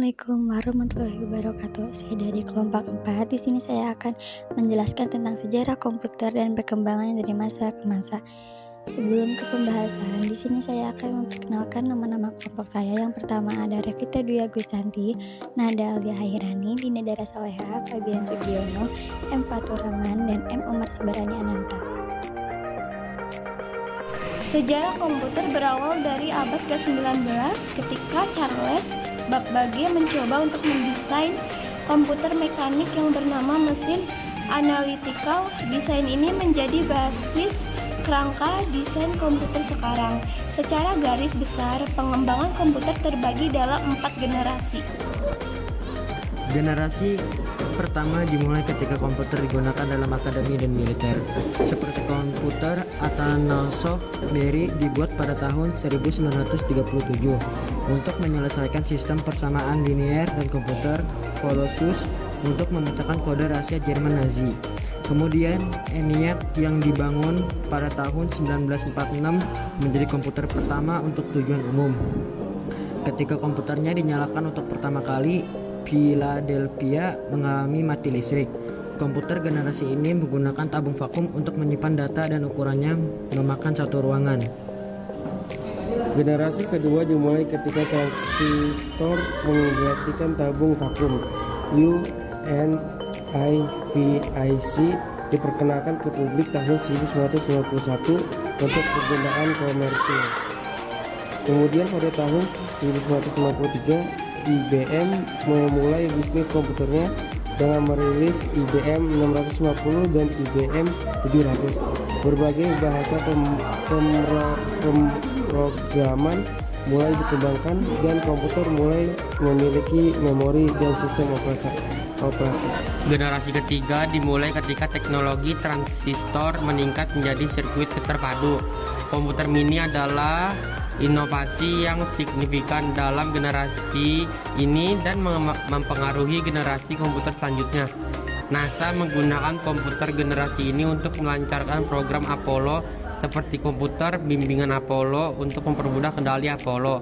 Assalamualaikum warahmatullahi wabarakatuh. Saya dari kelompok 4. Di sini saya akan menjelaskan tentang sejarah komputer dan perkembangannya dari masa ke masa. Sebelum ke pembahasan, di sini saya akan memperkenalkan nama-nama kelompok saya. Yang pertama ada Revita Dwi Agustanti, Nada Alia Hairani, Dina Dara Saleha, Fabian Sugiono, M. Fatur Rahman, dan M. Umar Sibarani Ananta. Sejarah komputer berawal dari abad ke-19 ketika Charles Babbage mencoba untuk mendesain komputer mekanik yang bernama mesin analytical. Desain ini menjadi basis kerangka desain komputer sekarang. Secara garis besar, pengembangan komputer terbagi dalam 4 generasi. Generasi pertama dimulai ketika komputer digunakan dalam akademi dan militer. Seperti komputer Atanasoff Berry dibuat pada tahun 1937 untuk menyelesaikan sistem persamaan linear, dan komputer Colossus untuk memecahkan kode rahasia Jerman Nazi. Kemudian ENIAC yang dibangun pada tahun 1946 menjadi komputer pertama untuk tujuan umum. Ketika komputernya dinyalakan untuk pertama kali, Philadelphia mengalami mati listrik. Komputer generasi ini menggunakan tabung vakum untuk menyimpan data dan ukurannya memakan satu ruangan. Generasi kedua dimulai ketika transistor menggantikan tabung vakum. UNIVIC diperkenalkan ke publik tahun 1951 untuk penggunaan komersil. Kemudian pada tahun 1953 IBM memulai bisnis komputernya dengan merilis IBM 650 dan IBM 700. Berbagai bahasa pemrograman mulai dikembangkan dan komputer mulai memiliki memori dan sistem operasi. Generasi ketiga dimulai ketika teknologi transistor meningkat menjadi sirkuit terpadu. Komputer mini adalah inovasi yang signifikan dalam generasi ini dan mempengaruhi generasi komputer selanjutnya. NASA menggunakan komputer generasi ini untuk melancarkan program Apollo seperti komputer bimbingan Apollo untuk mempermudah kendali Apollo,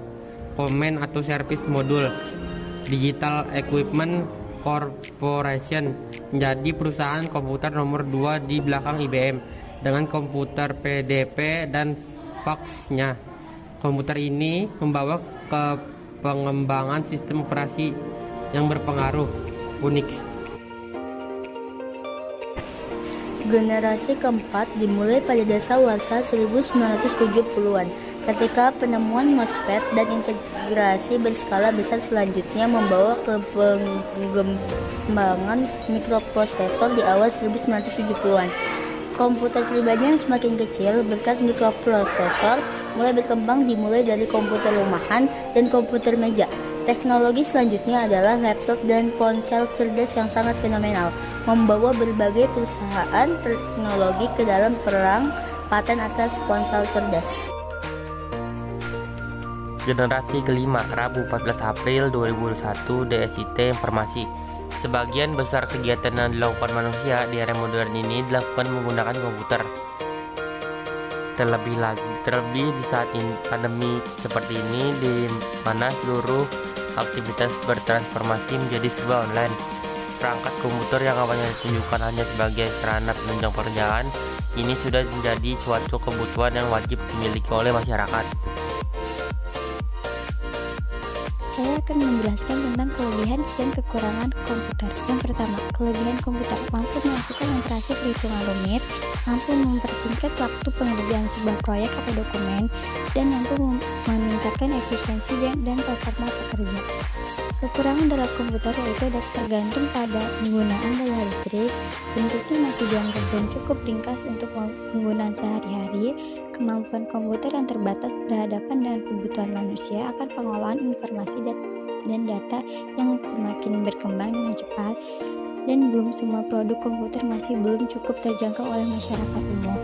Command atau Service Module. Digital Equipment Corporation menjadi perusahaan komputer nomor 2 di belakang IBM dengan komputer PDP dan fax-nya. Komputer ini membawa ke pengembangan sistem operasi yang berpengaruh Unix. Generasi keempat dimulai pada dasawarsa 1970-an ketika penemuan MOSFET dan integrasi berskala besar selanjutnya membawa ke pengembangan mikroprosesor di awal 1970-an. Komputer pribadi yang semakin kecil berkat mikroprosesor mulai berkembang dimulai dari komputer rumahan dan komputer meja. Teknologi selanjutnya adalah laptop dan ponsel cerdas yang sangat fenomenal, membawa berbagai perusahaan teknologi ke dalam perang paten atas ponsel cerdas. Generasi kelima, Rabu 14 April 2021, DSIT Informasi. Sebagian besar kegiatan yang dilakukan manusia di era modern ini dilakukan menggunakan komputer. Terlebih di saat pandemi seperti ini, di mana seluruh aktivitas bertransformasi menjadi serba online. Perangkat komputer yang awalnya ditunjukkan hanya sebagai sarana penunjang pekerjaan, ini sudah menjadi suatu kebutuhan yang wajib dimiliki oleh masyarakat. Saya akan menjelaskan tentang kelebihan dan kekurangan komputer. Yang pertama, kelebihan komputer mampu melakukan operasi perhitungan rumit, mampu mempersingkat waktu pengerjaan sebuah proyek atau dokumen, dan mampu meningkatkan efisiensi dan performa pekerja. Kekurangan dalam komputer yaitu tergantung pada penggunaan daya listrik, bentuknya masih dianggap belum cukup ringkas untuk penggunaan sehari-hari, kemampuan komputer yang terbatas berhadapan dengan kebutuhan manusia akan pengolahan informasi dan data yang semakin berkembang dengan cepat, dan belum semua produk komputer masih belum cukup terjangkau oleh masyarakat umum.